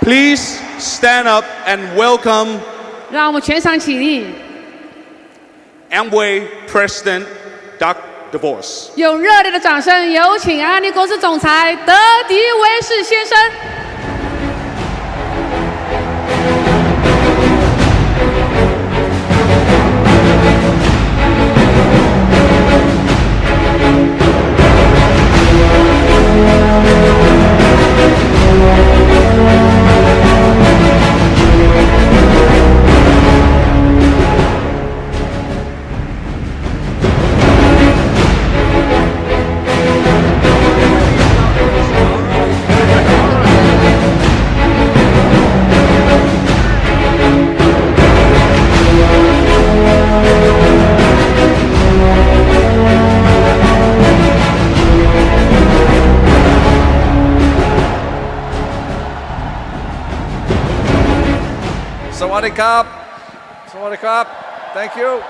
Please stand up and welcome 让我们全场起立， Amway President Doug DeVos. 用热烈的掌声有请安利公司总裁德迪维士先生。Sawadee Krap. Sawadee Krap. Thank you.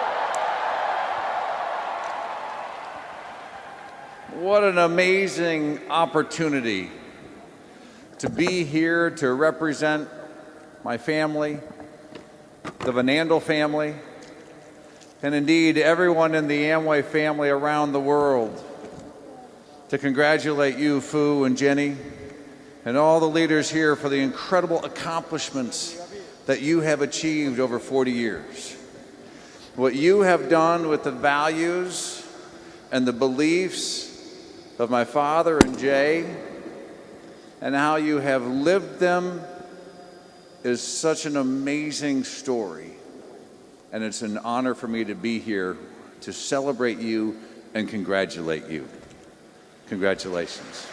What an amazing opportunity to be here to represent my family, the Vanandel family, and indeed everyone in the Amway family around the world. To congratulate you, Fu and Jenny, and all the leaders here for the incredible accomplishments that you have achieved over 40 years. What you have done with the values and the beliefs of my father and Jay, and how you have lived them is such an amazing story. And it's an honor for me to be here to celebrate you and congratulate you. Congratulations.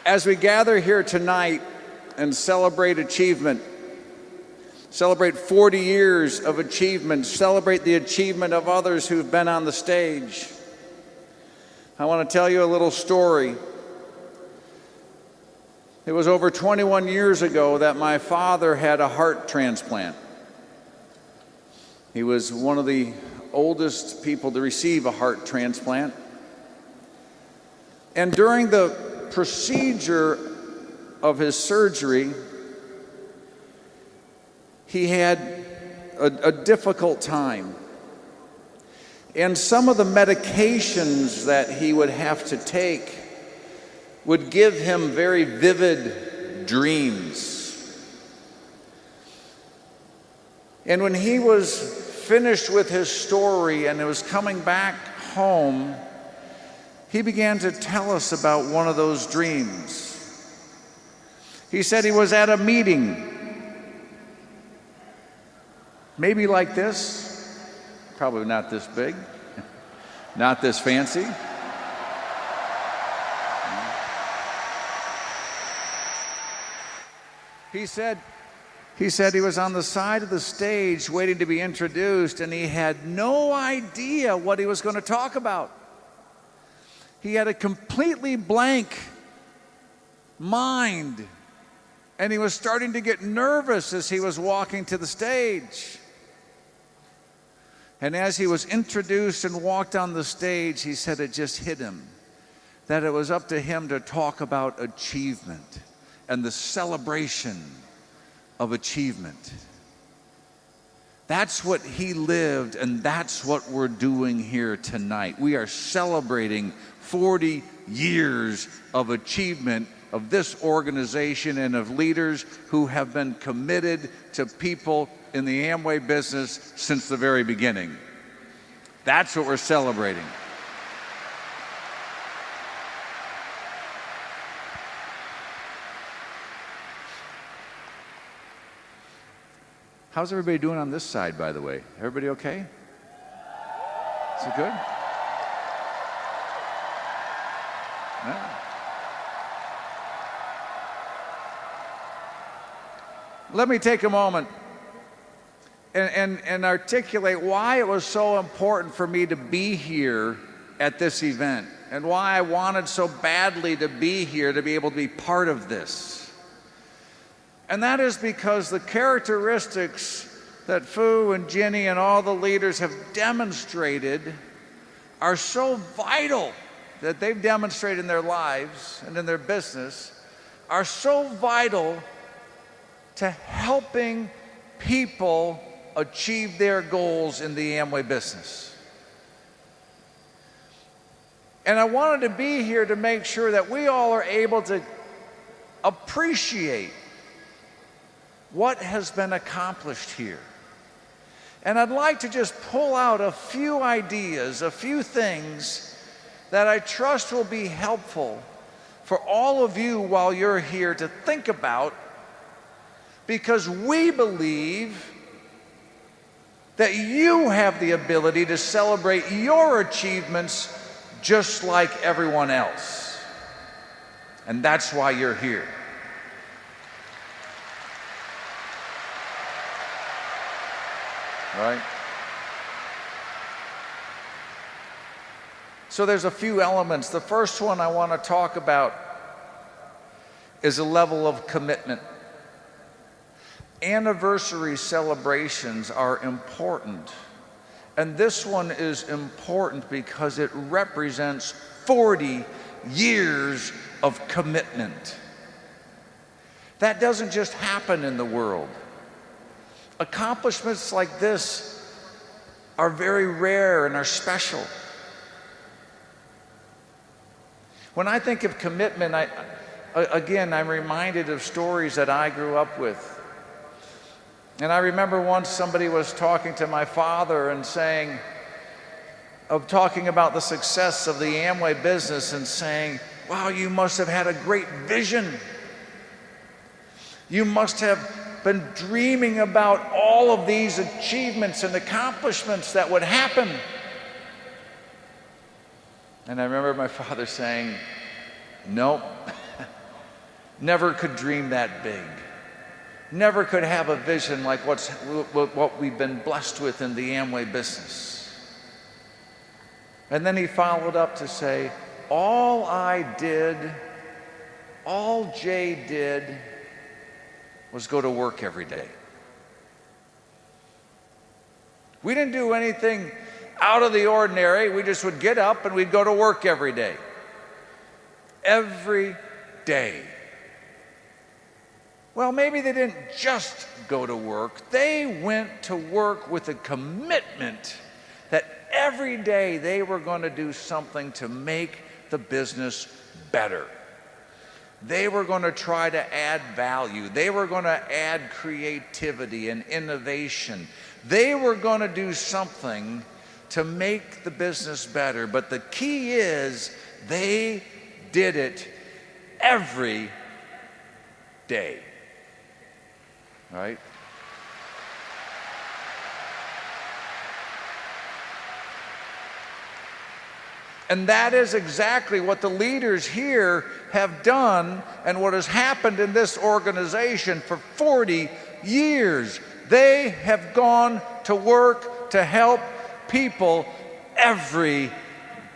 As we gather here tonight and celebrate achievement, celebrate 40 years of achievement, celebrate the achievement of others who've been on the stage, I want to tell you a little story. It was over 21 years ago that my father had a heart transplant. He was one of the oldest people to receive a heart transplant. And during the procedure of his surgery, he had a difficult time. And some of the medications that he would have to take would give him very vivid dreams. And when he was finished with his story and was coming back home, he began to tell us about one of those dreams. He said he was at a meeting, maybe like this, probably not this big, not this fancy. He said he was on the side of the stage waiting to be introduced, and he had no idea what he was going to talk about. He had a completely blank mind, and he was starting to get nervous as he was walking to the stage. And as he was introduced and walked on the stage, he said it just hit him that it was up to him to talk about achievement and the celebration of achievement. That's what he lived, and that's what we're doing here tonight. We are celebrating 40 years of achievement of this organization and of leaders who have been committed to people in the Amway business since the very beginning. That's what we're celebrating. How's everybody doing on this side, by the way? Everybody okay? Is it good? Yeah. Let me take a moment and articulate why it was so important for me to be here at this event and why I wanted so badly to be here to be able to be part of this. And that is because the characteristics that Fu and Jenny and all the leaders have demonstrated are so vital that they've demonstrated in their lives and in their business are so vital to helping people achieve their goals in the Amway business. And I wanted to be here to make sure that we all are able to appreciate what has been accomplished here. And I'd like to just pull out a few ideas, a few things that I trust will be helpful for all of you while you're here to think about, because we believe that you have the ability to celebrate your achievements just like everyone else. And that's why you're here. Right? So there's a few elements. The first one I want to talk about is a level of commitment. Anniversary celebrations are important. And this one is important because it represents 40 years of commitment. That doesn't just happen in the world. Accomplishments like this are very rare and are special. When I think of commitment, I'm reminded of stories that I grew up with. And I remember once somebody was talking to my father and talking about the success of the Amway business and saying, "Wow, you must have had a great vision. You must have been dreaming about all of these achievements and accomplishments that would happen." And I remember my father saying, "Nope, never could dream that big. Never could have a vision like what we've been blessed with in the Amway business." And then he followed up to say, all Jay did was go to work every day. We didn't do anything out of the ordinary. We just would get up and we'd go to work every day. Every day. Well, maybe they didn't just go to work. They went to work with a commitment that every day they were going to do something to make the business better. They were going to try to add value. They were going to add creativity and innovation. They were going to do something to make the business better. But the key is they did it every day. Right? And that is exactly what the leaders here have done and what has happened in this organization for 40 years. They have gone to work to help people every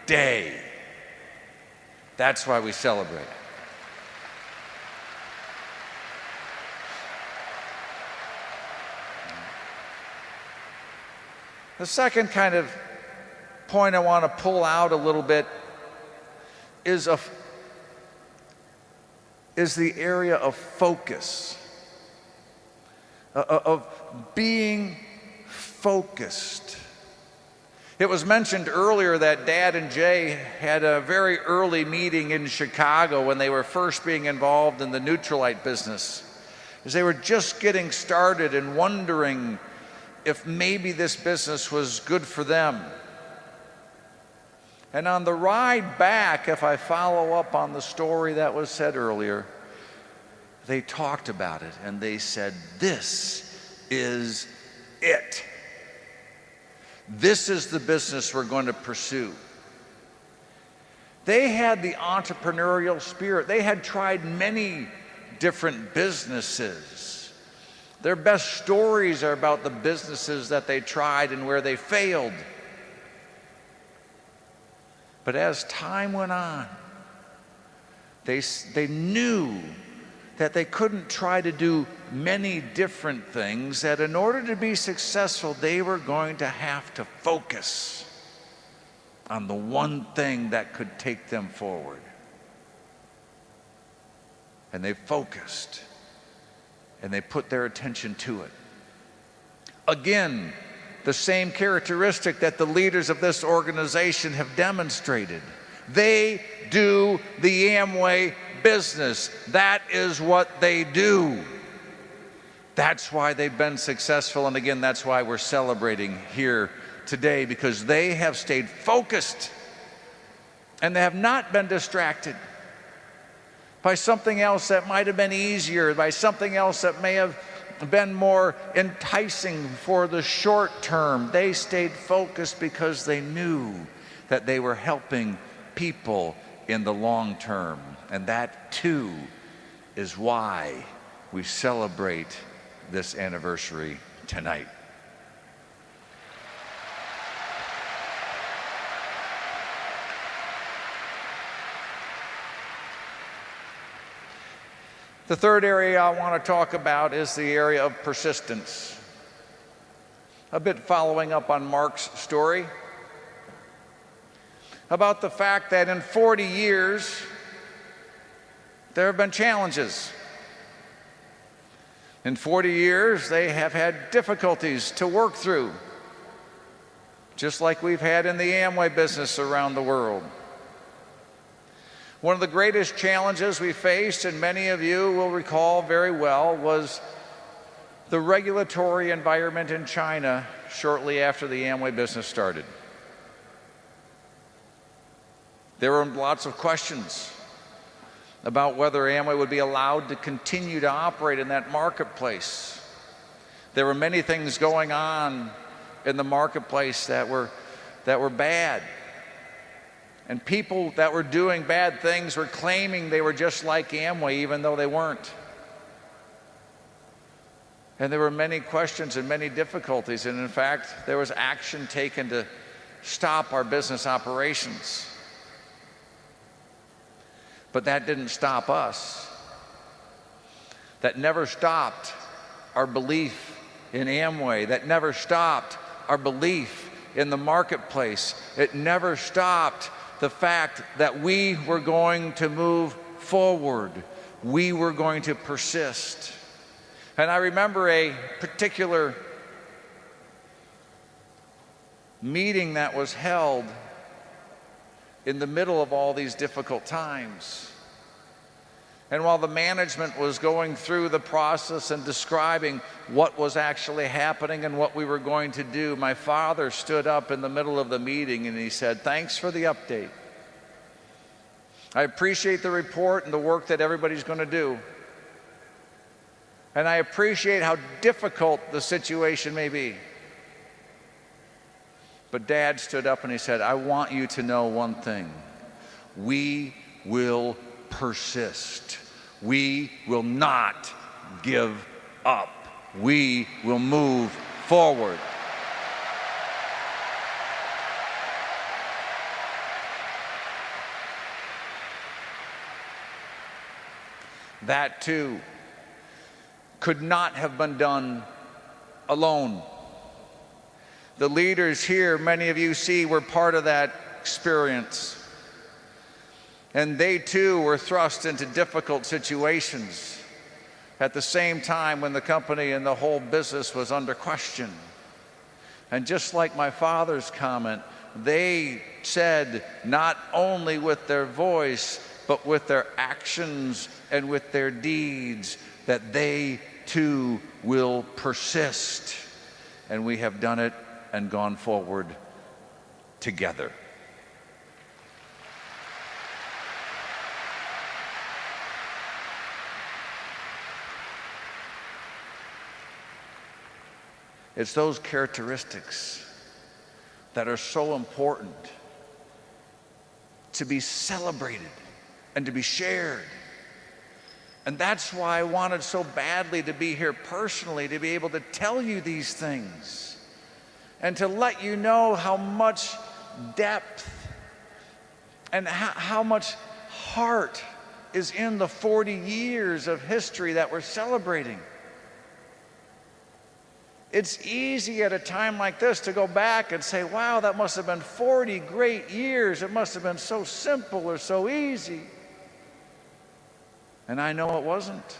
day. That's why we celebrate. The second kind of point I want to pull out a little bit is the area of focus, of being focused. It was mentioned earlier that Dad and Jay had a very early meeting in Chicago when they were first being involved in the Nutrilite business, as they were just getting started and wondering if maybe this business was good for them. And on the ride back, if I follow up on the story that was said earlier, they talked about it and they said, "This is it. This is the business we're going to pursue." They had the entrepreneurial spirit. They had tried many different businesses. Their best stories are about the businesses that they tried and where they failed. But as time went on, they knew that they couldn't try to do many different things, that in order to be successful, they were going to have to focus. on the one thing that could take them forward. And they focused and they put their attention to it. Again, the same characteristic that the leaders of this organization have demonstrated. They do the Amway business. That is what they do. That's why they've been successful, and again, that's why we're celebrating here today, because they have stayed focused and they have not been distracted by something else that might have been easier, by something else that may have been more enticing for the short term. They stayed focused because they knew that they were helping people in the long term. And that too is why we celebrate this anniversary tonight. The third area I want to talk about is the area of persistence. A bit following up on Mark's story about the fact that in 40 years, there have been challenges. In 40 years, they have had difficulties to work through, just like we've had in the Amway business around the world. One of the greatest challenges we faced, and many of you will recall very well, was the regulatory environment in China shortly after the Amway business started. There were lots of questions about whether Amway would be allowed to continue to operate in that marketplace. There were many things going on in the marketplace that were bad. And people that were doing bad things were claiming they were just like Amway, even though they weren't. And there were many questions and many difficulties. And in fact, there was action taken to stop our business operations. But that didn't stop us. That never stopped our belief in Amway. That never stopped our belief in the marketplace. It never stopped the fact that we were going to move forward. We were going to persist. And I remember a particular meeting that was held in the middle of all these difficult times. And while the management was going through the process and describing what was actually happening and what we were going to do, my father stood up in the middle of the meeting and he said, "Thanks for the update. I appreciate the report and the work that everybody's going to do. And I appreciate how difficult the situation may be. But Dad stood up and he said, I want you to know one thing. We will persist. We will not give up. We will move forward." That too could not have been done alone. The leaders here, many of you see, were part of that experience. And they too were thrust into difficult situations at the same time when the company and the whole business was under question. And just like my father's comment, they said not only with their voice, but with their actions and with their deeds, that they too will persist. And we have done it and gone forward together. It's those characteristics that are so important to be celebrated and to be shared. And that's why I wanted so badly to be here personally, to be able to tell you these things and to let you know how much depth and how much heart is in the 40 years of history that we're celebrating. It's easy at a time like this to go back and say, wow, that must have been 40 great years. It must have been so simple or so easy. And I know it wasn't.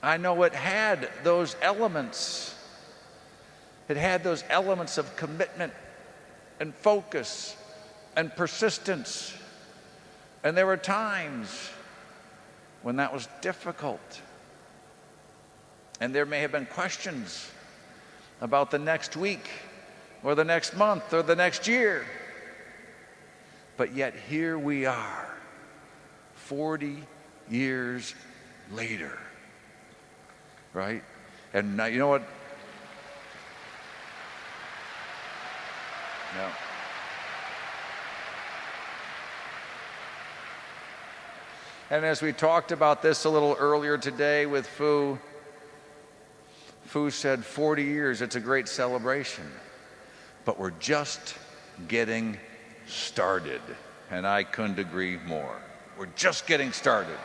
I know it had those elements. It had those elements of commitment and focus and persistence. And there were times when that was difficult. And there may have been questions about the next week or the next month or the next year. But yet here we are, 40 years later, right? And now, you know what? No. And as we talked about this a little earlier today with Fu said 40 years, it's a great celebration. But we're just getting started. And I couldn't agree more. We're just getting started.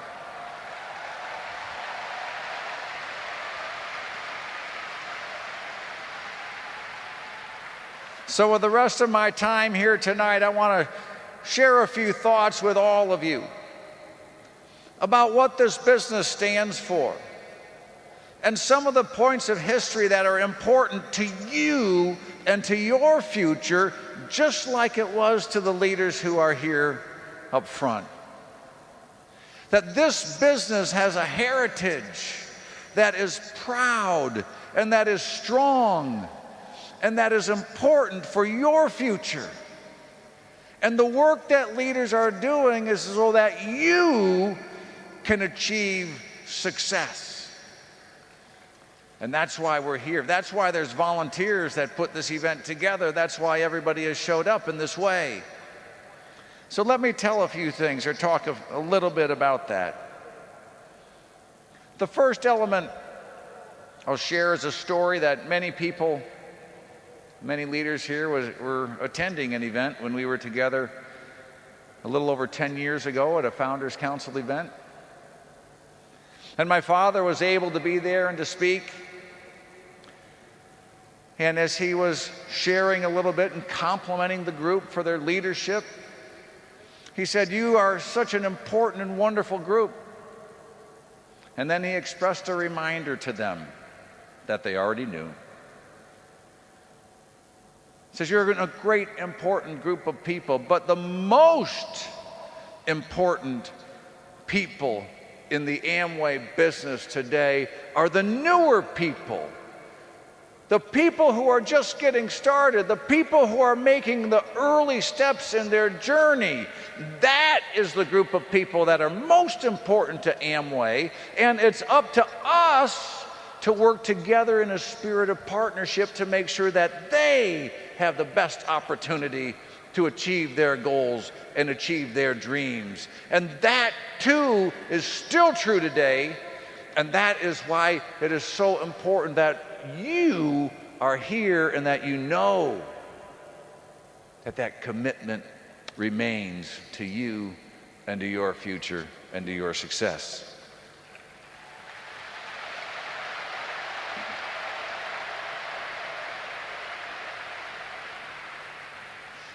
So with the rest of my time here tonight, I want to share a few thoughts with all of you about what this business stands for and some of the points of history that are important to you and to your future, just like it was to the leaders who are here up front. That this business has a heritage that is proud and that is strong and that is important for your future. And the work that leaders are doing is so that you can achieve success. And that's why we're here. That's why there's volunteers that put this event together. That's why everybody has showed up in this way. So let me tell a few things or talk a little bit about that. The first element I'll share is a story that many people, many leaders here were attending an event when we were together a little over 10 years ago at a Founders Council event. And my father was able to be there and to speak. And as he was sharing a little bit and complimenting the group for their leadership, he said, "You are such an important and wonderful group." And then he expressed a reminder to them that they already knew. He says, "You're a great, important group of people, but the most important people in the Amway business today are the newer people. The people who are just getting started, the people who are making the early steps in their journey. That is the group of people that are most important to Amway, and it's up to us to work together in a spirit of partnership to make sure that they have the best opportunity to achieve their goals and achieve their dreams." And that too is still true today, and that is why it is so important that you are here and that you know that that commitment remains to you and to your future and to your success.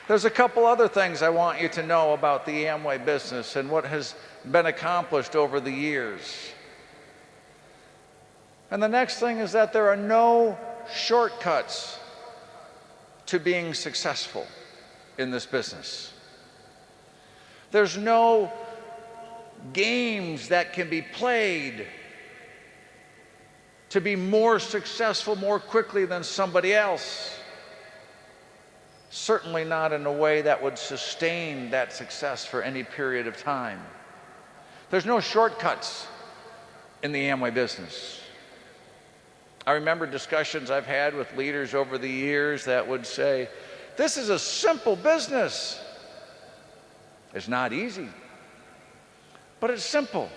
There's a couple other things I want you to know about the Amway business and what has been accomplished over the years. And the next thing is that there are no shortcuts to being successful in this business. There's no games that can be played to be more successful more quickly than somebody else. Certainly not in a way that would sustain that success for any period of time. There's no shortcuts in the Amway business. I remember discussions I've had with leaders over the years that would say, "This is a simple business. It's not easy, but it's simple."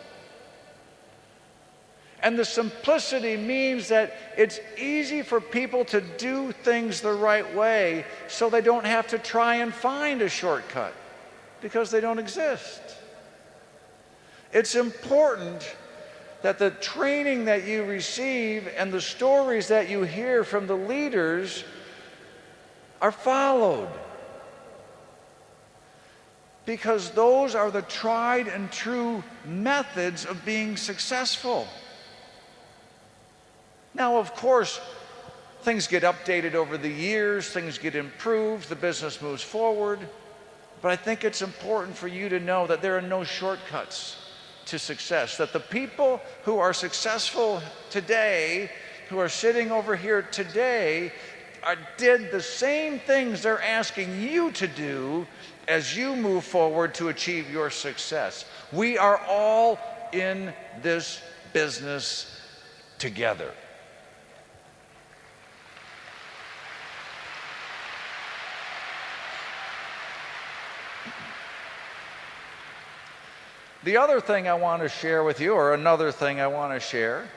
And the simplicity means that it's easy for people to do things the right way so they don't have to try and find a shortcut because they don't exist. It's important that the training that you receive and the stories that you hear from the leaders are followed. Because those are the tried and true methods of being successful. Now, of course, things get updated over the years, things get improved, the business moves forward. But I think it's important for you to know that there are no shortcuts to success, that the people who are successful today, who are sitting over here today, did the same things they're asking you to do as you move forward to achieve your success. We are all in this business together. The other thing I want to share with you, or another thing I want to share,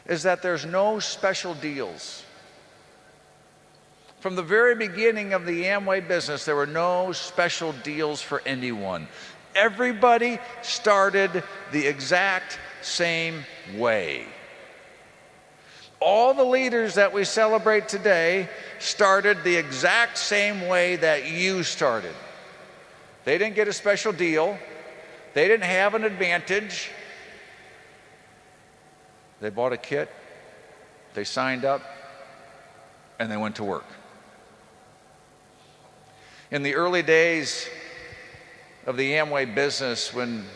is that there's no special deals. From the very beginning of the Amway business, there were no special deals for anyone. Everybody started the exact same way. All the leaders that we celebrate today started the exact same way that you started. They didn't get a special deal. They didn't have an advantage. They bought a kit, they signed up, and they went to work. In the early days of the Amway business, when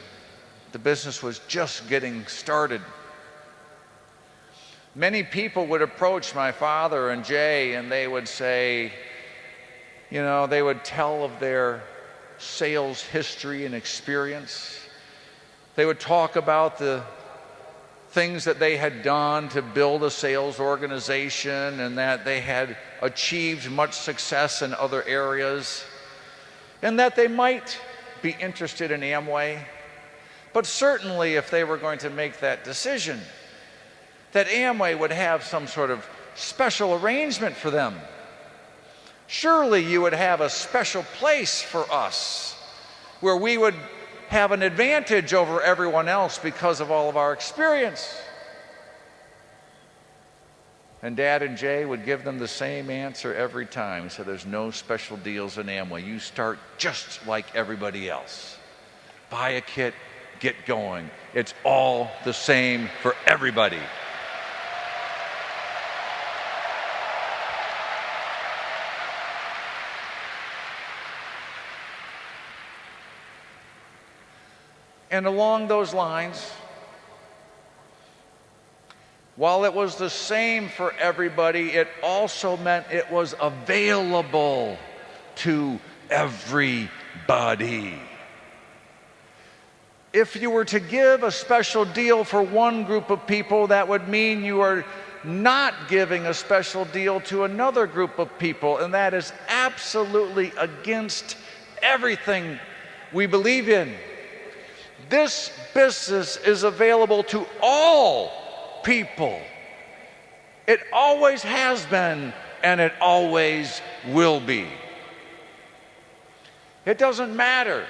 the business was just getting started, many people would approach my father and Jay, and they would say, you know, they would tell of their sales history and experience. They would talk about the things that they had done to build a sales organization and that they had achieved much success in other areas and that they might be interested in Amway. But certainly if they were going to make that decision, that Amway would have some sort of special arrangement for them. Surely you would have a special place for us where we would have an advantage over everyone else because of all of our experience. And Dad and Jay would give them the same answer every time. So there's no special deals in Amway. You start just like everybody else. Buy a kit, get going. It's all the same for everybody. And along those lines, while it was the same for everybody, it also meant it was available to everybody. If you were to give a special deal for one group of people, that would mean you are not giving a special deal to another group of people, and that is absolutely against everything we believe in. This business is available to all people. It always has been, and it always will be. It doesn't matter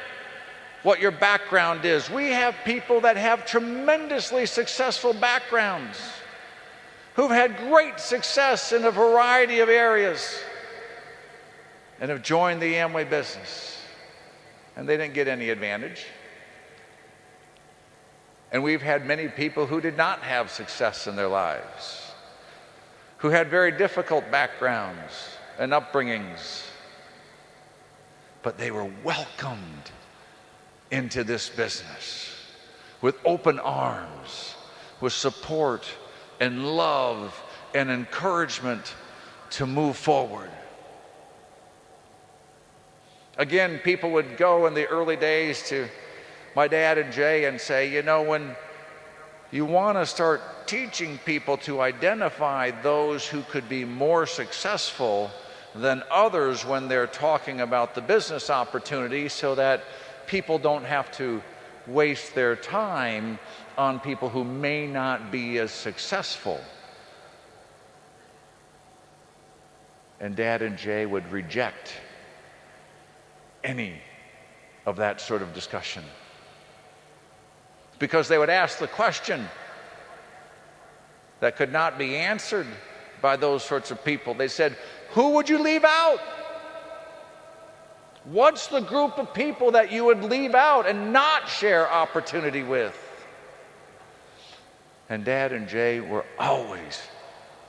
what your background is. We have people that have tremendously successful backgrounds, who've had great success in a variety of areas, and have joined the Amway business, and they didn't get any advantage. And we've had many people who did not have success in their lives, who had very difficult backgrounds and upbringings, but they were welcomed into this business with open arms, with support and love and encouragement to move forward. Again, people would go in the early days to my dad and Jay and say, you know, when you want to start teaching people to identify those who could be more successful than others when they're talking about the business opportunity, so that people don't have to waste their time on people who may not be as successful. And Dad and Jay would reject any of that sort of discussion. because they would ask the question that could not be answered by those sorts of people. They said, who would you leave out? What's the group of people that you would leave out and not share opportunity with? And Dad and Jay were always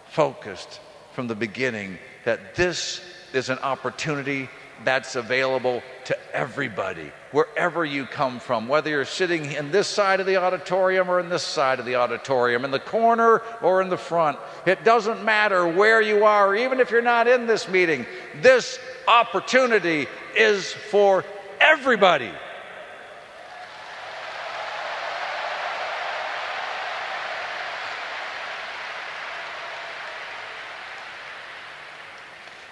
focused from the beginning that this is an opportunity that's available to everybody, wherever you come from, whether you're sitting in this side of the auditorium or in this side of the auditorium, in the corner or in the front. It doesn't matter where you are, even if you're not in this meeting. This opportunity is for everybody.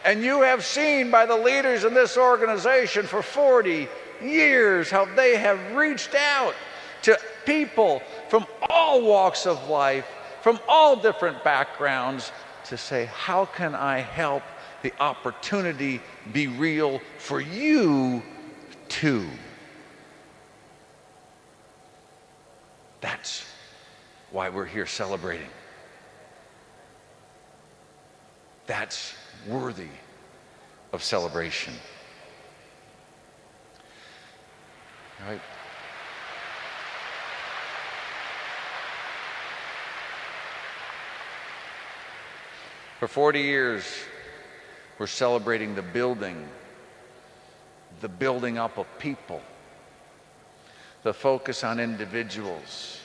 And you have seen by the leaders in this organization for 40 years how they have reached out to people from all walks of life, from all different backgrounds, to say, how can I help the opportunity be real for you too? That's why we're here celebrating. That's worthy of celebration. All right. For 40 years, we're celebrating the building up of people, the focus on individuals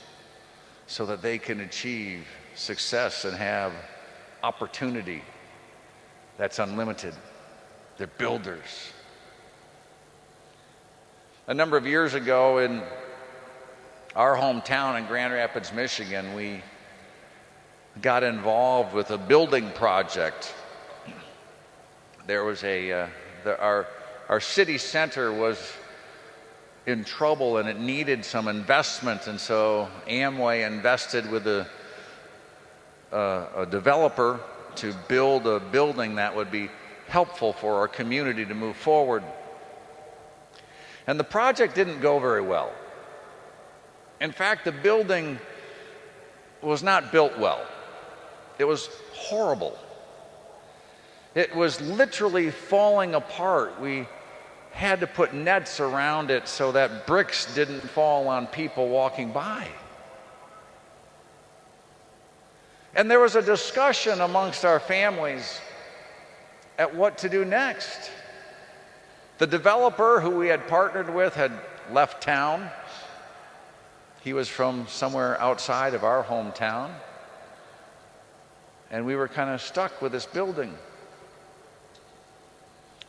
so that they can achieve success and have opportunity that's unlimited. They're builders. A number of years ago in our hometown in Grand Rapids, Michigan, we got involved with a building project. There was our city center was in trouble and it needed some investment, and so Amway invested with a developer to build a building that would be helpful for our community to move forward. And the project didn't go very well. In fact, the building was not built well. It was horrible. It was literally falling apart. We had to put nets around it so that bricks didn't fall on people walking by. And there was a discussion amongst our families at what to do next. The developer who we had partnered with had left town. He was from somewhere outside of our hometown. And we were kind of stuck with this building.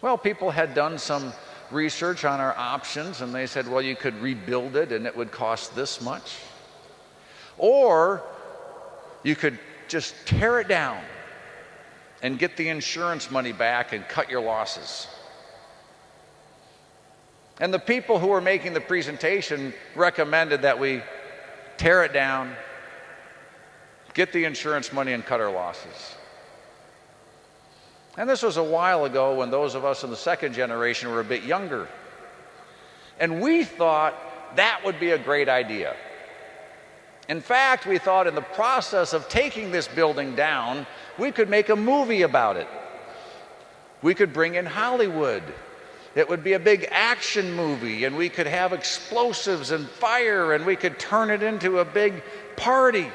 Well, people had done some research on our options, and they said, well, you could rebuild it and it would cost this much. Or you could just tear it down and get the insurance money back and cut your losses. And the people who were making the presentation recommended that we tear it down, get the insurance money, and cut our losses. And this was a while ago when those of us in the second generation were a bit younger. And we thought that would be a great idea. In fact, we thought in the process of taking this building down, we could make a movie about it. We could bring in Hollywood. It would be a big action movie, and we could have explosives and fire, and we could turn it into a big party.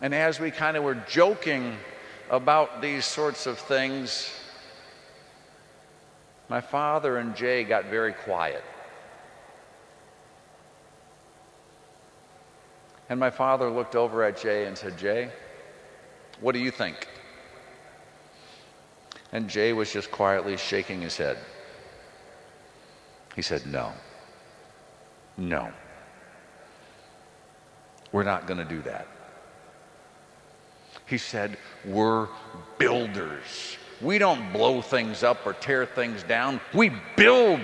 And as we kind of were joking about these sorts of things, my father and Jay got very quiet. And my father looked over at Jay and said, Jay, what do you think? And Jay was just quietly shaking his head. He said, no. We're not going to do that. He said, we're builders. We don't blow things up or tear things down. We build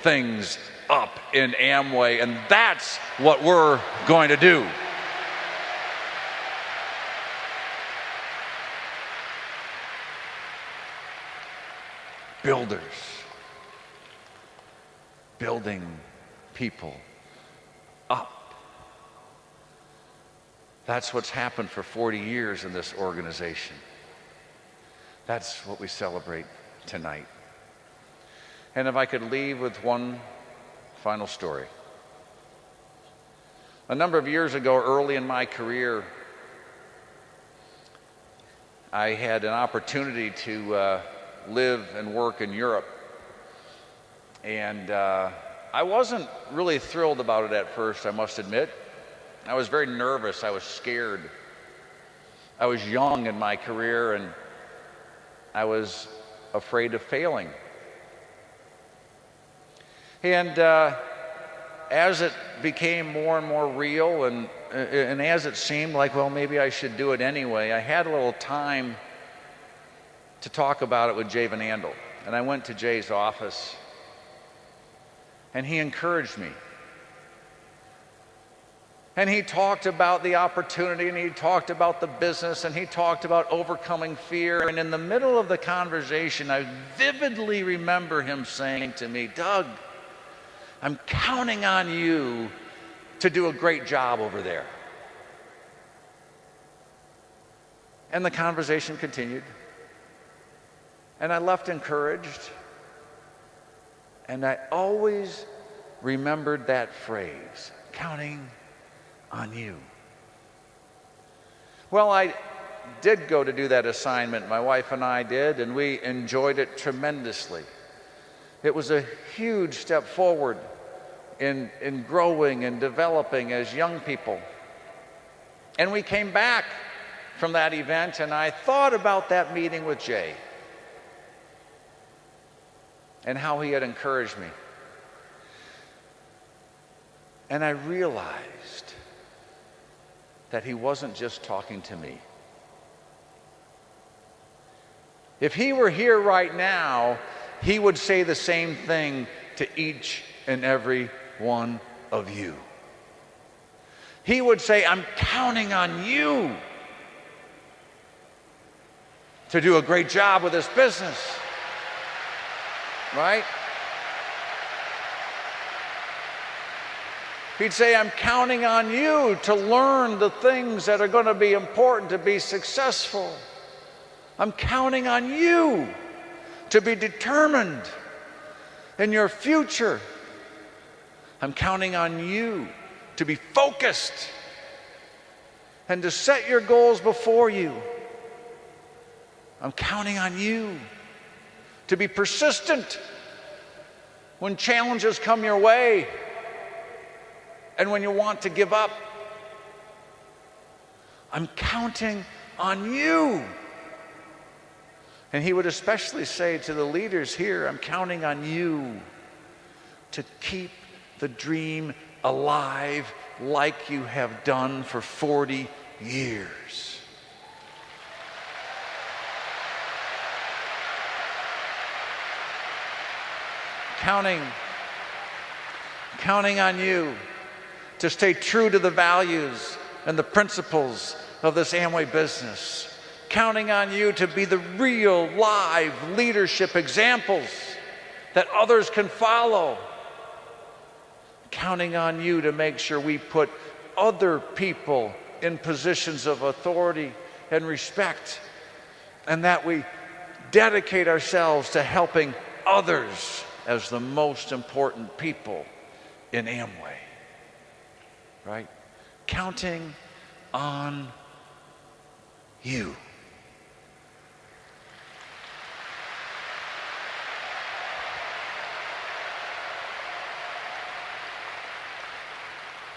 things up in Amway, and that's what we're going to do. Builders, building people That's what's happened for 40 years in this organization. That's what we celebrate tonight. And if I could leave with one final story. A number of years ago, early in my career, I had an opportunity to live and work in Europe. And I wasn't really thrilled about it at first, I must admit. I was very nervous. I was scared. I was young in my career, and I was afraid of failing. And as it became more and more real, and as it seemed like, well, maybe I should do it anyway, I had a little time to talk about it with Jay Van Andel. And I went to Jay's office, and he encouraged me. And he talked about the opportunity, and he talked about the business, and he talked about overcoming fear. And in the middle of the conversation, I vividly remember him saying to me, "Doug, I'm counting on you to do a great job over there." And the conversation continued. And I left encouraged. And I always remembered that phrase, counting on you. Well, I did go to do that assignment. My wife and I did, and we enjoyed it tremendously. It was a huge step forward in growing and developing as young people. And we came back from that event, and I thought about that meeting with Jay and how he had encouraged me. And I realized that he wasn't just talking to me. If he were here right now, he would say the same thing to each and every one of you. He would say, "I'm counting on you to do a great job with this business." Right? He'd say, "I'm counting on you to learn the things that are going to be important to be successful. I'm counting on you to be determined in your future. I'm counting on you to be focused and to set your goals before you. I'm counting on you to be persistent when challenges come your way and when you want to give up. I'm counting on you." And he would especially say to the leaders here, "I'm counting on you to keep the dream alive like you have done for 40 years. Counting on you to stay true to the values and the principles of this Amway business. Counting on you to be the real, live leadership examples that others can follow. Counting on you to make sure we put other people in positions of authority and respect, and that we dedicate ourselves to helping others as the most important people in Amway." Right? Counting on you.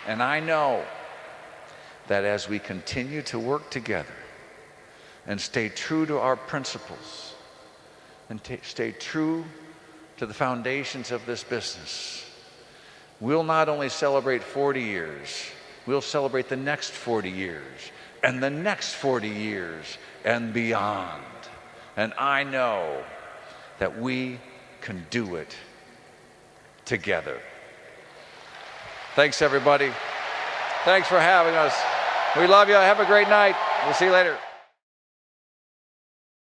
And I know that as we continue to work together and stay true to our principles and stay true to the foundations of this business, we'll not only celebrate 40 years, we'll celebrate the next 40 years and the next 40 years and beyond. And I know that we can do it together. Thanks, everybody. Thanks for having us. We love you. Have a great night. We'll see you later.